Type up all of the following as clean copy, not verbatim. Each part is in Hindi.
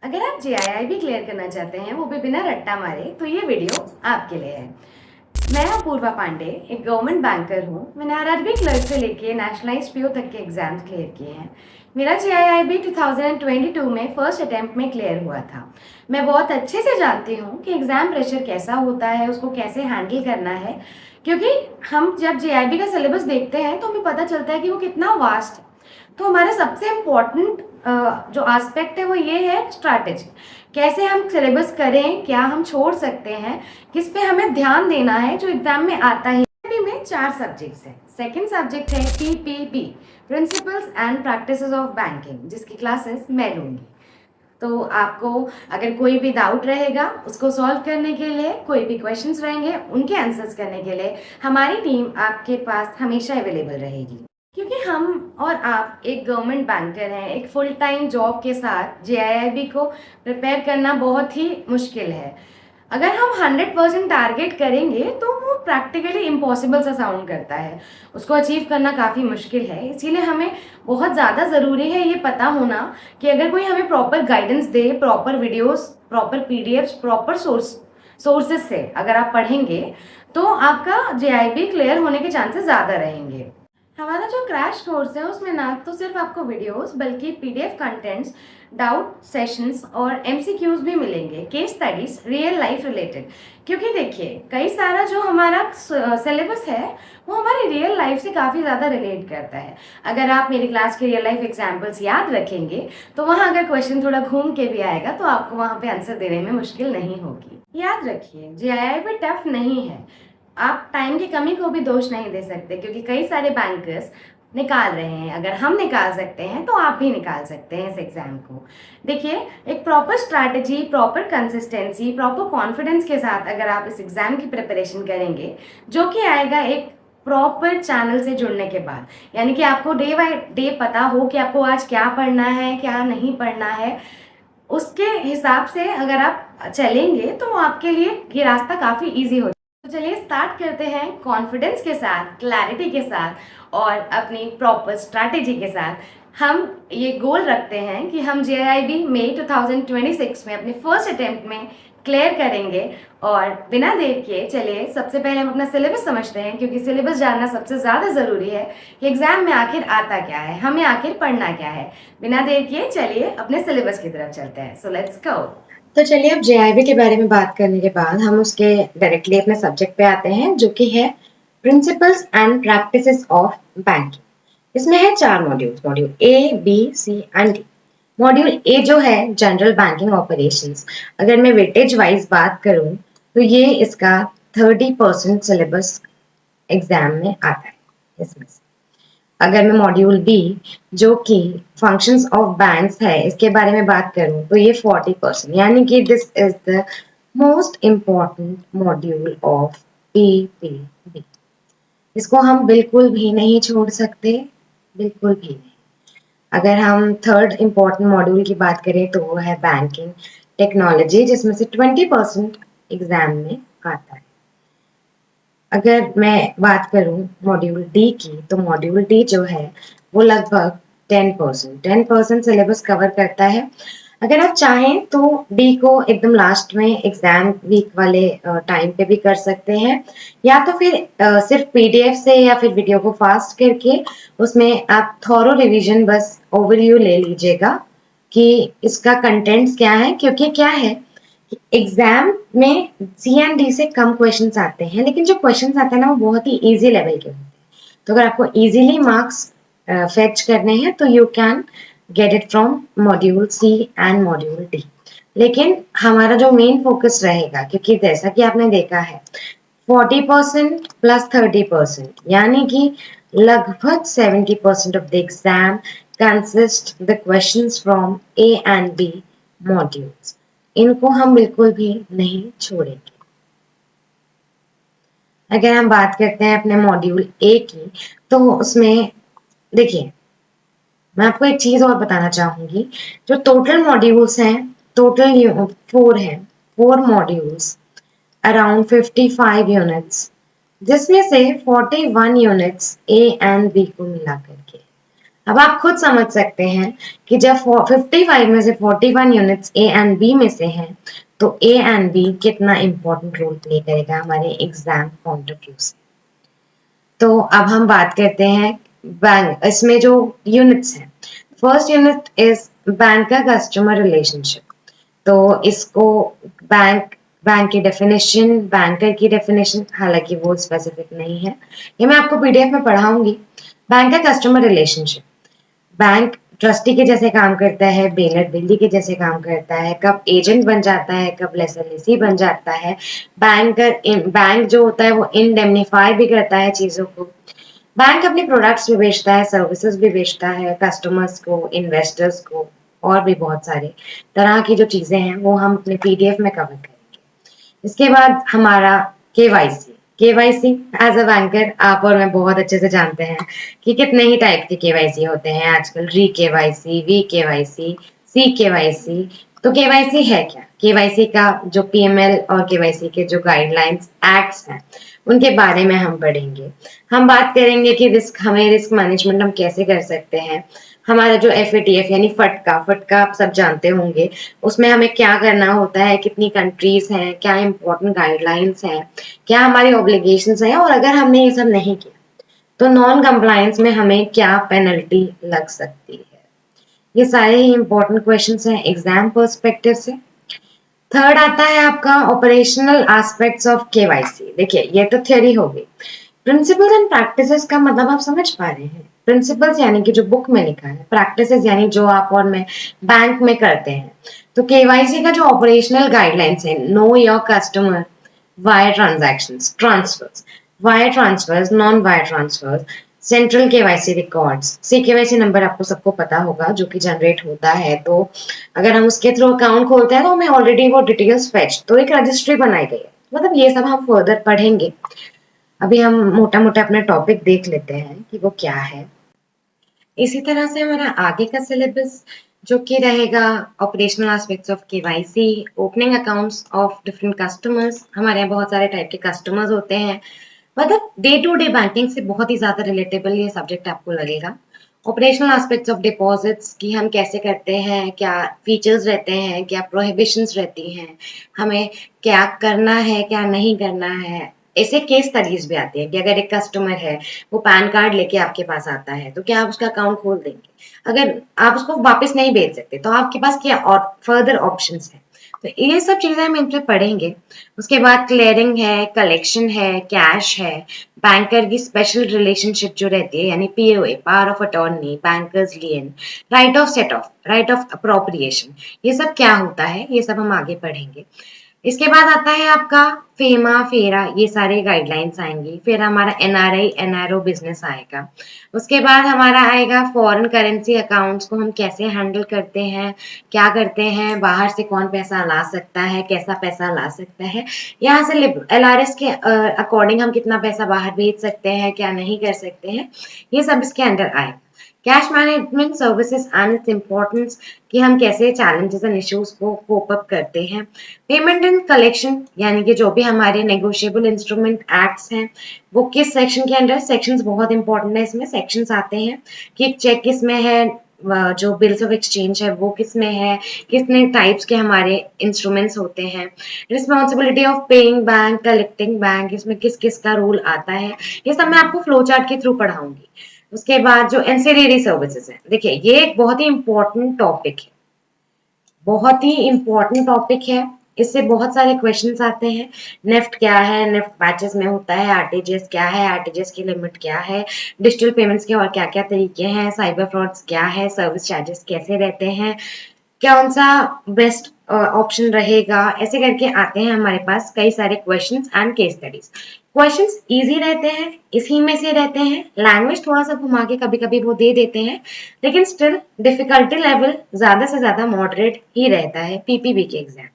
अगर आप जेआईआईबी क्लियर करना चाहते हैं वो भी बिना रट्टा मारे तो ये वीडियो आपके लिए है। मैं अपूर्वा पांडे एक गवर्नमेंट बैंकर हूँ। मैंने आरआरबी क्लर्क से लेके नेशनलाइज पीओ तक के एग्जाम्स क्लियर किए हैं। मेरा जेआईआईबी 2022 में फर्स्ट अटेम्प्ट में क्लियर हुआ था। मैं बहुत अच्छे से जानती हूँ कि एग्ज़ाम प्रेशर कैसा होता है, उसको कैसे हैंडल करना है, क्योंकि हम जब जेआईबी का सिलेबस देखते हैं तो हमें पता चलता है कि वो कितना वास्ट है। तो हमारा सबसे इम्पोर्टेंट जो एस्पेक्ट है वो ये है स्ट्रैटेजी। कैसे हम सिलेबस करें, क्या हम छोड़ सकते हैं, किस पे हमें ध्यान देना है जो एग्जाम में आता है। में 4 सब्जेक्ट्स हैं। सेकंड सब्जेक्ट है PPB, principles and practices of banking, जिसकी क्लासेस मैं लूँगी। तो आपको अगर कोई भी डाउट रहेगा उसको सॉल्व करने के लिए, कोई भी क्वेश्चंस रहेंगे उनके आंसर्स करने के लिए हमारी टीम आपके पास हमेशा अवेलेबल रहेगी। क्योंकि हम और आप एक गवर्नमेंट बैंकर हैं, एक फुल टाइम जॉब के साथ जेआईआईबी को प्रिपेयर करना बहुत ही मुश्किल है। अगर हम 100% टारगेट करेंगे तो वो प्रैक्टिकली इम्पॉसिबल सा साउंड करता है, उसको अचीव करना काफ़ी मुश्किल है। इसीलिए हमें बहुत ज़्यादा ज़रूरी है ये पता होना कि अगर कोई हमें प्रॉपर गाइडेंस दे, proper videos, proper PDFs, proper sources से अगर आप पढ़ेंगे तो आपका जेआईबी क्लियर होने के चांसेस ज़्यादा रहेंगे। हमारा जो क्रैश कोर्स है उसमें ना तो सिर्फ आपको वीडियोस बल्कि पीडीएफ कंटेंट्स, डाउट सेशंस और एमसीक्यूज भी मिलेंगे, case studies, real life related. क्योंकि देखिए कई सारा जो हमारा सिलेबस है वो हमारी रियल लाइफ से काफ़ी ज़्यादा रिलेट करता है। अगर आप मेरी क्लास के रियल लाइफ एग्जाम्पल्स याद रखेंगे तो वहाँ अगर क्वेश्चन थोड़ा घूम के भी आएगा तो आपको वहाँ पे आंसर देने में मुश्किल नहीं होगी। याद रखिए जेआईआईबी टफ नहीं है। आप टाइम की कमी को भी दोष नहीं दे सकते, क्योंकि कई सारे बैंकर्स निकाल रहे हैं। अगर हम निकाल सकते हैं तो आप भी निकाल सकते हैं इस एग्ज़ाम को। देखिए, एक proper strategy, proper consistency, proper confidence के साथ अगर आप इस एग्ज़ाम की प्रिपरेशन करेंगे, जो कि आएगा एक प्रॉपर चैनल से जुड़ने के बाद, यानी कि आपको डे बाय डे पता हो कि आपको आज क्या पढ़ना है, क्या नहीं पढ़ना है, उसके हिसाब से अगर आप चलेंगे तो आपके लिए ये रास्ता काफ़ी ईजी हो। तो चलिए स्टार्ट करते हैं कॉन्फिडेंस के साथ, क्लैरिटी के साथ और अपनी प्रॉपर स्ट्रैटेजी के साथ। हम ये गोल रखते हैं कि हम जेआईआईबी मई 2026 में अपने फर्स्ट अटेम्प्ट में क्लियर करेंगे। और बिना देर के चलिए सबसे पहले हम अपना सिलेबस समझते हैं, क्योंकि सिलेबस जानना सबसे ज़्यादा ज़रूरी है कि एग्ज़ाम में आखिर आता क्या है, हमें आखिर पढ़ना क्या है। बिना देर किए चलिए अपने सिलेबस की तरफ चलते हैं। So let's go. तो चलिए अब जेआईबी के बारे में बात करने के बाद हम उसके डायरेक्टली अपने सब्जेक्ट पे आते हैं, जो कि है principles and practices of banking. इसमें है 4 modules, module A, B, C and D. Module A जो है जनरल बैंकिंग ऑपरेशंस, अगर मैं वेटेज वाइज बात करूं तो ये इसका 30% सिलेबस एग्जाम में आता है इसमें से। अगर मैं मॉड्यूल बी जो कि फंक्शंस ऑफ बैंक्स है इसके बारे में बात करूं तो ये 40%, यानी कि this is the most important module of PPB. इसको हम बिल्कुल भी नहीं छोड़ सकते, बिल्कुल भी नहीं। अगर हम थर्ड इम्पॉर्टेंट मॉड्यूल की बात करें तो वो है बैंकिंग टेक्नोलॉजी, जिसमें से 20% एग्जाम में आता है। अगर मैं बात करूं मॉड्यूल डी की, तो मॉड्यूल डी जो है वो लगभग 10% सिलेबस कवर करता है। अगर आप चाहें तो डी को एकदम लास्ट में एग्जाम वीक वाले टाइम पे भी कर सकते हैं, या तो फिर सिर्फ पीडीएफ से या फिर वीडियो को फास्ट करके उसमें आप थॉरो रिवीजन बस ओवरव्यू ले लीजिएगा कि इसका कंटेंट्स क्या है। क्योंकि क्या है, एग्जाम में सी एंड डी से कम क्वेश्चंस आते हैं, लेकिन जो क्वेश्चंस आते हैं ना वो बहुत ही इजी लेवल के होते हैं। तो अगर आपको इजीली मार्क्स फेच करने हैं तो you can get it from module C and module D. लेकिन हमारा जो मेन फोकस रहेगा, क्योंकि जैसा कि आपने देखा है 40% प्लस 30%, यानी कि लगभग 70% of the exam consist the questions from A and B modules। इनको हम बिल्कुल भी नहीं छोड़ेंगे। अगर हम बात करते हैं अपने मॉड्यूल ए की, तो उसमें देखिए मैं आपको एक चीज और बताना चाहूंगी। जो टोटल मॉड्यूल्स हैं, टोटल 4 हैं, 4 मॉड्यूल्स, अराउंड 55 यूनिट्स, जिसमें से 41 यूनिट्स ए एंड बी को मिला करके, अब आप खुद समझ सकते हैं कि जब 55 में से 41 यूनिट्स ए एंड बी में से हैं, तो ए एंड बी कितना इंपॉर्टेंट रोल प्ले करेगा हमारे एग्जाम पॉइंट ऑफ व्यू से। तो अब हम बात करते हैं बैंक, इसमें जो यूनिट्स हैं। फर्स्ट यूनिट इज बैंक का कस्टमर रिलेशनशिप। तो इसको बैंक बैंक की डेफिनेशन, बैंकर की डेफिनेशन, हालांकि वो स्पेसिफिक नहीं है, ये मैं आपको पीडीएफ में पढ़ाऊंगी। बैंक का कस्टमर रिलेशनशिप, बैंक ट्रस्टी के जैसे काम करता है, बेलर बिल्ली के जैसे काम करता है, कब एजेंट बन जाता है, कब लेसर बन जाता है। बैंक जो होता है वो इंडेमनीफाई भी करता है चीजों को। बैंक अपने प्रोडक्ट्स भी बेचता है, सर्विसेज भी बेचता है कस्टमर्स को, इन्वेस्टर्स को, और भी बहुत सारे तरह की जो चीजें हैं वो हम अपने पीडीएफ में कवर करेंगे। इसके बाद हमारा KYC. KYC as a banker आप और मैं बहुत अच्छे से जानते हैं कि कितने ही टाइप के केवाईसी होते हैं आजकल। Re KYC, V KYC, C KYC. तो केवाईसी है क्या? केवाईसी का जो पीएमएल और केवाईसी के जो गाइडलाइंस एक्ट्स हैं उनके बारे में हम पढ़ेंगे। हम बात करेंगे कि हमें रिस्क मैनेजमेंट हम कैसे कर सकते हैं। हमारा जो FATF यानी फटका, फटका आप सब जानते होंगे, उसमें हमें क्या करना होता है, कितनी कंट्रीज हैं, क्या इंपॉर्टेंट गाइडलाइंस हैं, क्या हमारी ऑब्लिगेशंस हैं, और अगर हमने ये सब नहीं किया तो नॉन कंप्लायंस में हमें क्या पेनल्टी लग सकती है। ये सारे ही इंपॉर्टेंट क्वेश्चंस हैं एग्जाम पर्सपेक्टिव से। थर्ड आता है आपका ऑपरेशनल एस्पेक्ट्स ऑफ केवाईसी। देखिए ये तो थ्योरी हो गई। प्रिंसिपल्स एंड प्रैक्टिसेस का मतलब आप समझ पा रहे हैं। प्रिंसिपल्स यानी कि जो बुक में लिखा है, प्रैक्टिसेस यानी जो आप और मैं बैंक में करते हैं। तो केवाईसी का जो ऑपरेशनल गाइडलाइंस है, know your customer, wire transactions, transfers, wire transfers, non wire transfers, central KYC records. CKYC number आपको सबको पता होगा जो कि जनरेट होता है, तो अगर हम उसके थ्रू अकाउंट खोलते हैं तो हमें ऑलरेडी वो डिटेल्स फेच, तो एक रजिस्ट्री बनाई गई है। मतलब ये सब हम फर्दर पढ़ेंगे। अभी हम मोटा मोटा अपना टॉपिक देख लेते हैं कि वो क्या है। इसी तरह से हमारा आगे का सिलेबस जो कि रहेगा operational aspects of KYC, opening accounts of different customers. हमारे यहाँ बहुत सारे टाइप के कस्टमर्स होते हैं, मतलब डे टू डे बैंकिंग से बहुत ही ज्यादा रिलेटेबल ये सब्जेक्ट आपको लगेगा। ऑपरेशनल एस्पेक्ट्स ऑफ डिपॉजिट्स की हम कैसे करते हैं, क्या फीचर्स रहते हैं, क्या प्रोहिबिशंस रहती हैं, हमें क्या करना है क्या नहीं करना है। ऐसे केस स्टडीज भी आती है कि अगर एक कस्टमर है, वो पैन कार्ड लेके आपके पास आता है, तो क्या आप उसका अकाउंट खोल देंगे? अगर आप उसको वापस नहीं भेज सकते तो आपके पास क्या और फर्दर ऑप्शंस है। तो ये सब चीजें हम इनसे पढ़ेंगे। उसके बाद क्लियरिंग है, कलेक्शन है, कैश है, बैंकर की स्पेशल रिलेशनशिप जो रहती है यानी POA, power of attorney, bankers lien, right of set off, right of appropriation, ये सब क्या होता है, ये सब हम आगे पढ़ेंगे। इसके बाद आता है आपका फेमा, फेरा, ये सारे गाइडलाइंस आएंगी। फिर हमारा NRI NRO बिजनेस आएगा। उसके बाद हमारा आएगा फॉरेन करेंसी अकाउंट्स को हम कैसे हैंडल करते हैं, क्या करते हैं, बाहर से कौन पैसा ला सकता है, कैसा पैसा ला सकता है, यहाँ से LRS के अकॉर्डिंग हम कितना पैसा बाहर भेज सकते हैं, क्या नहीं कर सकते हैं, ये सब इसके अंडर आएगा। Cash management services and its importance, कि हम कैसे चैलेंजेस एंड इश्यूज को कोप अप करते हैं। पेमेंट एंड कलेक्शन यानी कि जो भी हमारे नेगोशिएबल इंस्ट्रूमेंट एक्ट्स हैं वो किस सेक्शन के अंडर, सेक्शंस बहुत इंपॉर्टेंट है, इसमें सेक्शंस आते हैं कि चेक किस में है, जो बिल्स ऑफ एक्सचेंज है वो किस में है, कितने टाइप्स के हमारे इंस्ट्रूमेंट्स होते हैं, responsibility of paying bank, collecting bank, इसमें किस किस का रूल आता है, ये सब मैं आपको फ्लो चार्ट के थ्रू पढ़ाऊंगी। उसके बाद जो एंसिलरी सर्विसेज है, देखिए ये एक बहुत ही इंपॉर्टेंट टॉपिक है, बहुत ही इंपॉर्टेंट टॉपिक है। इससे बहुत सारे क्वेश्चंस आते हैं। नेफ्ट क्या है, नेफ्ट बैचेस में होता है, आरटीजीएस क्या है, आरटीजीएस की लिमिट क्या है, डिजिटल पेमेंट्स के और क्या क्या तरीके हैं, साइबर फ्रॉड्स क्या है, सर्विस चार्जेस कैसे रहते हैं, कौन सा बेस्ट ऑप्शन रहेगा, ऐसे करके आते हैं हमारे पास कई सारे questions and case studies. Questions easy रहते हैं, इसी में से रहते हैं, लैंग्वेज थोड़ा सा घुमा के कभी कभी वो दे देते हैं, लेकिन स्टिल डिफिकल्टी लेवल ज्यादा से ज्यादा मॉडरेट ही रहता है PPB के exam.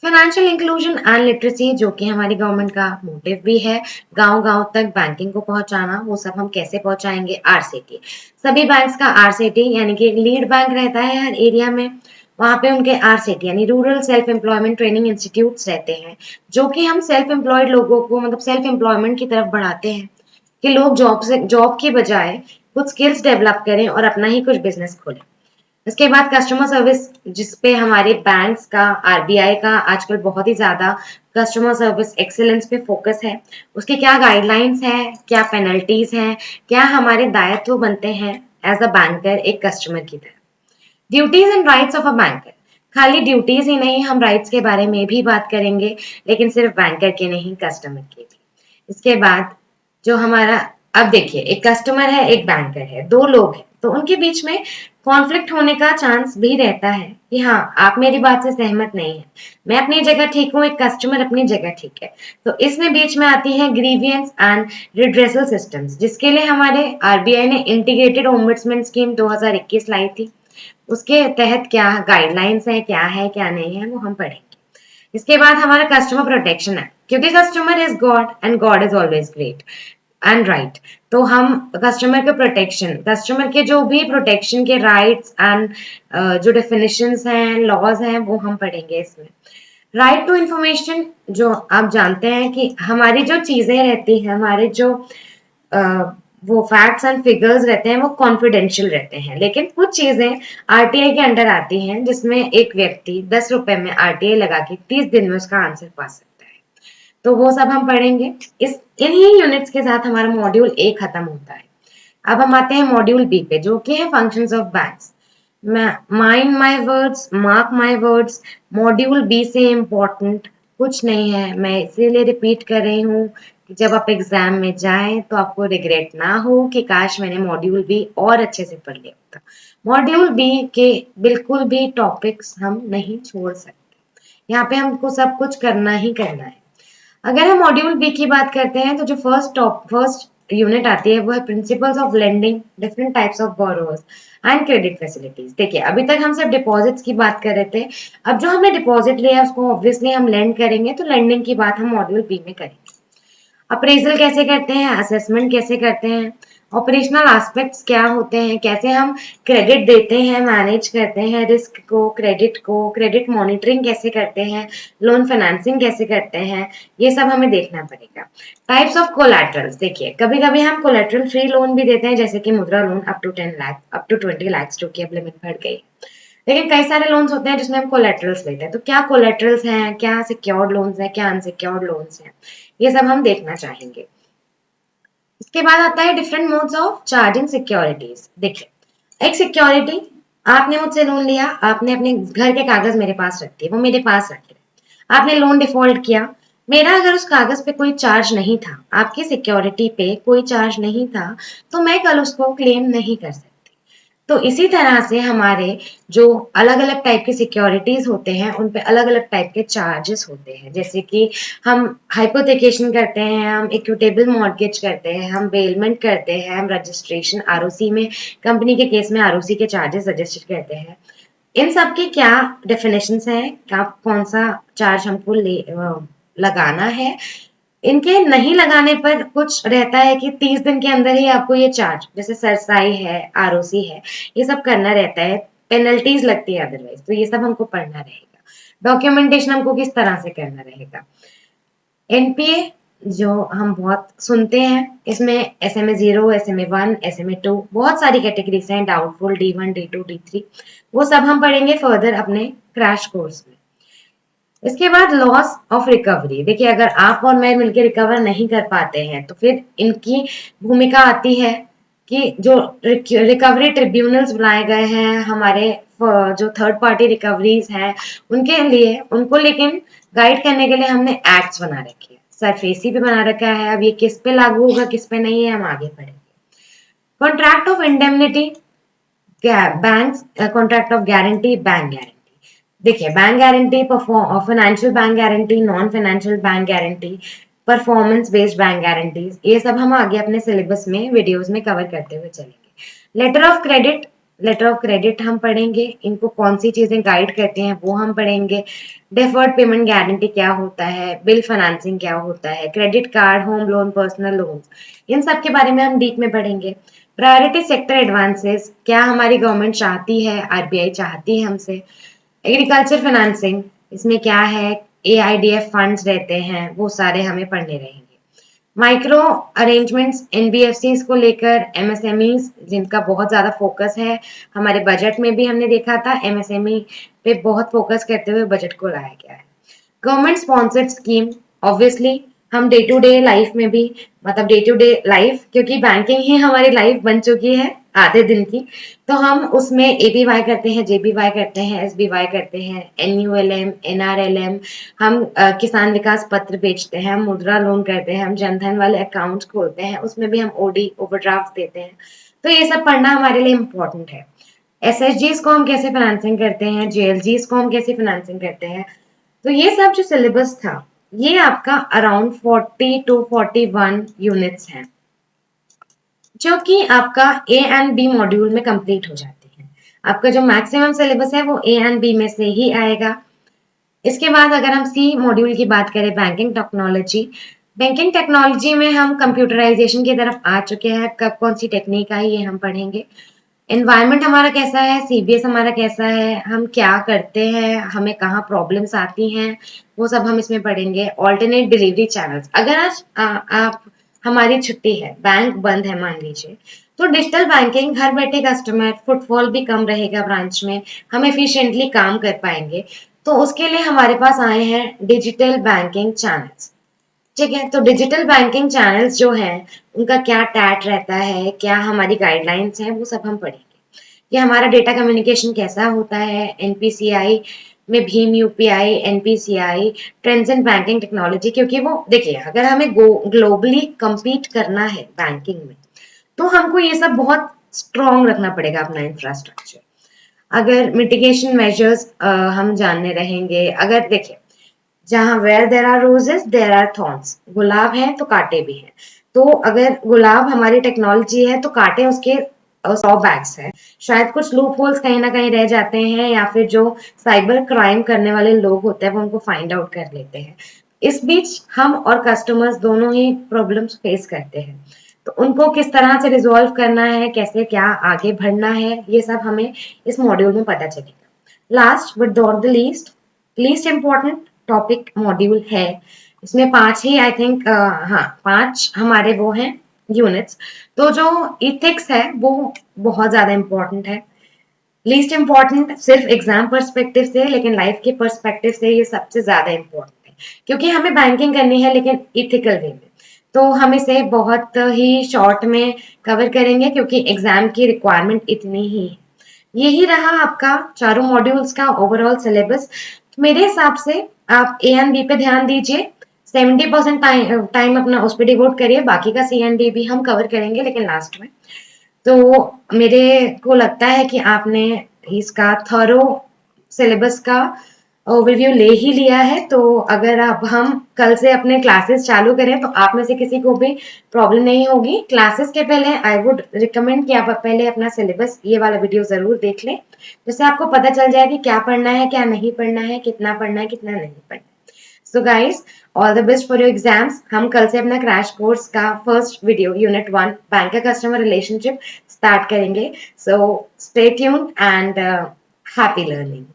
Financial inclusion and literacy, जो कि हमारी गवर्नमेंट का मोटिव भी है, गांव गांव तक बैंकिंग को पहुंचाना, वो सब हम कैसे पहुंचाएंगे। RCT, सभी बैंक्स का RCT यानी कि लीड बैंक रहता है हर एरिया में, वहां पे उनके RCT यानी rural self employment training institutes रहते हैं, जो कि हम सेल्फ एम्प्लॉयड लोगों को मतलब सेल्फ एम्प्लॉयमेंट की तरफ बढ़ाते हैं कि लोग जॉब की बजाय कुछ स्किल्स डेवलप करें और अपना ही कुछ बिजनेस खोलें। इसके बाद कस्टमर सर्विस, जिसपे हमारे बैंक्स का, आरबीआई का आजकल बहुत ही ज्यादा कस्टमर सर्विस एक्सीलेंस पे फोकस है। उसके क्या गाइडलाइंस हैं, क्या पेनल्टीज हैं, क्या हमारे दायित्व बनते हैं एज अ बैंकर एक कस्टमर की तरह। Duties and rights of a banker, खाली ड्यूटीज ही नहीं, हम राइट्स के बारे में भी बात करेंगे, लेकिन सिर्फ बैंकर के नहीं, कस्टमर के भी। इसके बाद जो हमारा, अब देखिए एक कस्टमर है एक बैंकर है, दो लोग हैं, तो उनके बीच में कॉन्फ्लिक्ट होने का चांस भी रहता है कि हाँ आप मेरी बात से सहमत नहीं है, मैं अपनी जगह ठीक हूँ, एक कस्टमर अपनी जगह ठीक है। तो इसमें बीच में आती है ग्रीवियंस एंड रिड्रेसल सिस्टम्स, जिसके लिए हमारे आरबीआई ने इंटीग्रेटेड ओम्बड्समैन स्कीम 2021 लाई थी। उसके तहत क्या गाइडलाइंस है क्या नहीं है, वो हम पढ़ेंगे। इसके बाद हमारा कस्टमर प्रोटेक्शन है, क्योंकि customer is God and God is always great and right. तो हम कस्टमर के प्रोटेक्शन, कस्टमर के जो भी प्रोटेक्शन के राइट्स एंड जो डेफिनेशंस हैं, लॉज हैं, वो हम पढ़ेंगे इसमें। राइट टू इंफॉर्मेशन, जो आप जानते हैं कि हमारी जो चीजें रहती हैं, हमारे जो वो फैक्ट्स एंड फिगर्स रहते हैं, वो कॉन्फिडेंशियल रहते हैं, लेकिन कुछ चीजें आरटीआई के अंडर आती हैं, जिसमें एक व्यक्ति 10 रुपए में आरटीआई लगा के 30 दिन में उसका आंसर पा सकता है। तो वो सब हम पढ़ेंगे। इस इन्हीं यूनिट्स के साथ हमारा मॉड्यूल ए खत्म होता है। अब हम आते हैं मॉड्यूल बी पे, जो कि है functions of banks. Mind my words, mark my words, module B से इम्पोर्टेंट कुछ नहीं है। मैं इसीलिए रिपीट कर रही हूँ कि जब आप एग्जाम में जाएं तो आपको रिग्रेट ना हो कि काश मैंने मॉड्यूल बी और अच्छे से पढ़ लिया होता। मॉड्यूल बी के बिल्कुल भी टॉपिक्स हम नहीं छोड़ सकते, यहाँ पे हमको सब कुछ करना ही करना है। अगर हम मॉड्यूल बी की बात करते हैं, तो जो फर्स्ट यूनिट आती है वो है principles of lending, different types of borrowers and credit facilities. देखिए अभी तक हम सिर्फ डिपॉजिट्स की बात कर रहे थे, अब जो हमने डिपॉजिट लिया उसको ऑब्वियसली हम लेंड करेंगे, तो लेंडिंग की बात हम मॉड्यूल बी में करेंगे। अप्रेजल कैसे करते हैं, असेसमेंट कैसे करते हैं, ऑपरेशनल एस्पेक्ट्स क्या होते हैं, कैसे हम क्रेडिट देते हैं, मैनेज करते हैं रिस्क को, क्रेडिट मॉनिटरिंग कैसे करते हैं, लोन फाइनेंसिंग कैसे करते हैं, ये सब हमें देखना पड़ेगा। टाइप्स ऑफ कोलैटरल्स, देखिए कभी कभी हम कोलैटरल फ्री लोन भी देते हैं, जैसे कि Mudra loan up to 10 lakh, up to 20 lakh, जो कि अब लिमिट बढ़ गई। लेकिन कई सारे लोन्स होते हैं जिसमें हम कोलैटरल्स लेते हैं, तो क्या कोलैटरल्स हैं, क्या सिक्योर्ड लोन्स हैं, क्या अनसिक्योर्ड लोन्स हैं, ये सब हम देखना चाहेंगे। इसके बाद आता है different modes of charging securities. देखिए एक सिक्योरिटी, आपने मुझसे लोन लिया, आपने अपने घर के कागज मेरे पास रख दिए, वो मेरे पास रखे, आपने लोन डिफॉल्ट किया, मेरा अगर उस कागज पे कोई चार्ज नहीं था, आपकी सिक्योरिटी पे कोई चार्ज नहीं था, तो मैं कल उसको क्लेम नहीं कर सकती। तो इसी तरह से हमारे जो अलग अलग टाइप की सिक्योरिटीज होते हैं, उन पे अलग अलग टाइप के चार्जेस होते हैं। जैसे कि हम हाइपोथेकेशन करते हैं, हम इक्विटेबल मॉर्गेज करते हैं, हम बेलमेंट करते हैं, हम रजिस्ट्रेशन आरओसी में, कंपनी के केस में आरओसी के चार्जेस रजिस्टर करते हैं। इन सब की क्या डेफिनेशंस हैं, क्या कौन सा चार्ज हमको लगाना है, इनके नहीं लगाने पर कुछ रहता है कि 30 दिन के अंदर ही आपको ये चार्ज, जैसे सरसाई है, आरओसी है, ये सब करना रहता है, पेनल्टीज लगती है अदरवाइज, तो ये सब हमको पढ़ना रहेगा। डॉक्यूमेंटेशन हमको किस तरह से करना रहेगा। एनपीए जो हम बहुत सुनते हैं, इसमें एसएमए 0, एसएमए 1, एसएमए 2, बहुत सारी कैटेगरीज हैं, डाउटफुल, D1, D2, D3, वो सब हम पढ़ेंगे फर्दर अपने क्रैश कोर्स में। इसके बाद लॉस ऑफ रिकवरी, देखिए अगर आप और मैं मिलकर रिकवर नहीं कर पाते हैं, तो फिर इनकी भूमिका आती है कि जो रिकवरी ट्रिब्यूनल्स बनाए गए हैं हमारे, जो थर्ड पार्टी रिकवरीज हैं उनके लिए, उनको लेकिन गाइड करने के लिए हमने एक्ट्स बना रखे हैं, सरफेसी पे बना रखा है। अब ये किस पे लागू होगा किस पे नहीं है, हम आगे पढ़ेंगे। Contract of indemnity, bank contract of guarantee, bank guarantee. देखिए bank guarantee, financial bank guarantee, non financial bank guarantee, performance based bank guarantees, ये सब हम आगे अपने सिलेबस में वीडियोस में कवर करते हुए चलेंगे। Letter of credit, letter of credit हम पढ़ेंगे, इनको कौन सी चीजें गाइड करते हैं वो हम पढ़ेंगे। डेफर्ड पेमेंट गारंटी क्या होता है, बिल फाइनेंसिंग क्या होता है, credit card, home loan, personal loan, इन सब के बारे में हम डीप में पढ़ेंगे। प्रायोरिटी सेक्टर एडवांसेस, क्या हमारी गवर्नमेंट चाहती है, आरबीआई चाहती है हमसे। एग्रीकल्चर फाइनेंसिंग, इसमें क्या है, एआईडीएफ फंड्स रहते हैं, वो सारे हमें पढ़ने रहेंगे। माइक्रो अरेंजमेंट्स एनबीएफसीज को लेकर, एमएसएमईज जिनका बहुत ज्यादा फोकस है, हमारे बजट में भी हमने देखा था एमएसएमई पे बहुत फोकस करते हुए बजट को लाया गया है। गवर्नमेंट स्पॉन्सर्ड स्कीम, ऑब्वियसली हम डे टू डे लाइफ में भी, मतलब डे टू डे लाइफ, क्योंकि बैंकिंग ही हमारी लाइफ बन चुकी है आधे दिन की, तो हम उसमें एपीवाई करते हैं, जेबीवाई करते हैं, एसबीवाई करते हैं, एनयूएलएम, एनआरएलएम, हम किसान विकास पत्र बेचते हैं, हम मुद्रा लोन करते हैं, हम जनधन वाले अकाउंट्स खोलते हैं, उसमें भी हम ओडी ओवरड्राफ्ट देते हैं। तो ये सब पढ़ना हमारे लिए इम्पोर्टेंट है। एसएचजीज को हम कैसे फाइनेंसिंग करते हैं, जेएलजीज को हम कैसे फाइनेंसिंग करते हैं, तो ये सब जो सिलेबस था, ये आपका अराउंड 40 टू 41 यूनिट्स हैं, जो कि आपका ए एंड बी मॉड्यूल में कंप्लीट हो जाती है। आपका जो मैक्सिमम सिलेबस है वो ए एंड बी में से ही आएगा। इसके बाद अगर हम सी मॉड्यूल की बात करें, बैंकिंग टेक्नोलॉजी, बैंकिंग टेक्नोलॉजी में हम कंप्यूटराइजेशन की तरफ आ चुके हैं। कब कौन सी टेक्निक आई ये हम पढ़ेंगे। एनवायरनमेंट हमारा कैसा है, सीबीएस हमारा कैसा है, हम क्या करते हैं, हमें कहाँ प्रॉब्लम्स आती हैं, वो सब हम इसमें पढ़ेंगे। ऑल्टरनेट डिलीवरी चैनल्स, अगर आज आप, हमारी छुट्टी है, बैंक बंद है मान लीजिए, तो डिजिटल बैंकिंग, घर बैठे कस्टमर, फुटफॉल भी कम रहेगा ब्रांच में, हम एफिशिएंटली काम कर पाएंगे। तो उसके लिए हमारे पास आए हैं डिजिटल बैंकिंग चैनल्स। ठीक है, तो डिजिटल बैंकिंग चैनल्स जो हैं, उनका क्या टैट रहता है, क्या हमारी गाइडलाइंस हैं, वो सब हम पढ़ेंगे। कि हमारा डेटा कम्युनिकेशन कैसा होता है, एनपीसीआई में Bhim UPI, NPCI, ट्रांजेंट banking technology, क्योंकि वो देखिए, अगर हमें ग्लोबली compete करना है बैंकिंग में, तो हमको ये सब बहुत स्ट्रॉन्ग रखना पड़ेगा अपना इंफ्रास्ट्रक्चर। अगर मिटिगेशन मेजर्स हम जानने रहेंगे, अगर देखिए, जहां where there are roses there are thorns, गुलाब है तो कांटे भी हैं। तो अगर गुलाब हमारी टेक्नोलॉजी है तो कांटे उसके 100 बैग्स है। शायद कुछ लूप होल्स कहीं ना कहीं रह जाते हैं, या फिर जो साइबर क्राइम करने वाले लोग होते हैं वो उनको फाइंड आउट कर लेते हैं। इस बीच हम और कस्टमर्स दोनों ही प्रॉब्लम्स फेस करते हैं, तो उनको किस तरह से रिजॉल्व करना है, कैसे क्या आगे बढ़ना है, ये सब हमें इस मॉड्यूल में पता चलेगा। Last but not the least important topic module है। इसमें 5 ही आई थिंक, हाँ 5 हमारे वो हैं यूनिट्स। तो जो इथिक्स है वो बहुत ज्यादा इम्पोर्टेंट है। लीस्ट इम्पोर्टेंट सिर्फ एग्जाम पर्सपेक्टिव से, लेकिन लाइफ के पर्सपेक्टिव से ये सबसे ज्यादा इम्पोर्टेंट है, क्योंकि हमें बैंकिंग करनी है लेकिन इथिकल वे में। तो हम इसे बहुत ही शॉर्ट में कवर करेंगे, क्योंकि एग्जाम की रिक्वायरमेंट इतनी ही है। यही रहा आपका चारों मॉड्यूल्स का ओवरऑल सिलेबस। मेरे हिसाब से आप ए एंड बी पे ध्यान दीजिए, 70% टाइम अपना उस पर डिवोट करिए, बाकी का सी एंड डी भी हम कवर करेंगे लेकिन लास्ट में। तो मेरे को लगता है कि आपने इसका थॉरो सिलेबस का ओवरव्यू ले ही लिया है। तो अगर अब हम कल से अपने क्लासेस चालू करें तो आप में से किसी को भी प्रॉब्लम नहीं होगी। क्लासेस के पहले आई वुड रिकमेंड कि आप पहले अपना सिलेबस, ये वाला वीडियो जरूर देख लें, जिससे आपको पता चल जाए कि क्या पढ़ना है, क्या नहीं पढ़ना है, कितना पढ़ना है, कितना नहीं पढ़ना है। So guys, all the best for your exams. हम कल से अपना क्रैश कोर्स का first video unit 1 bank customer relationship start करेंगे। So stay tuned and happy learning.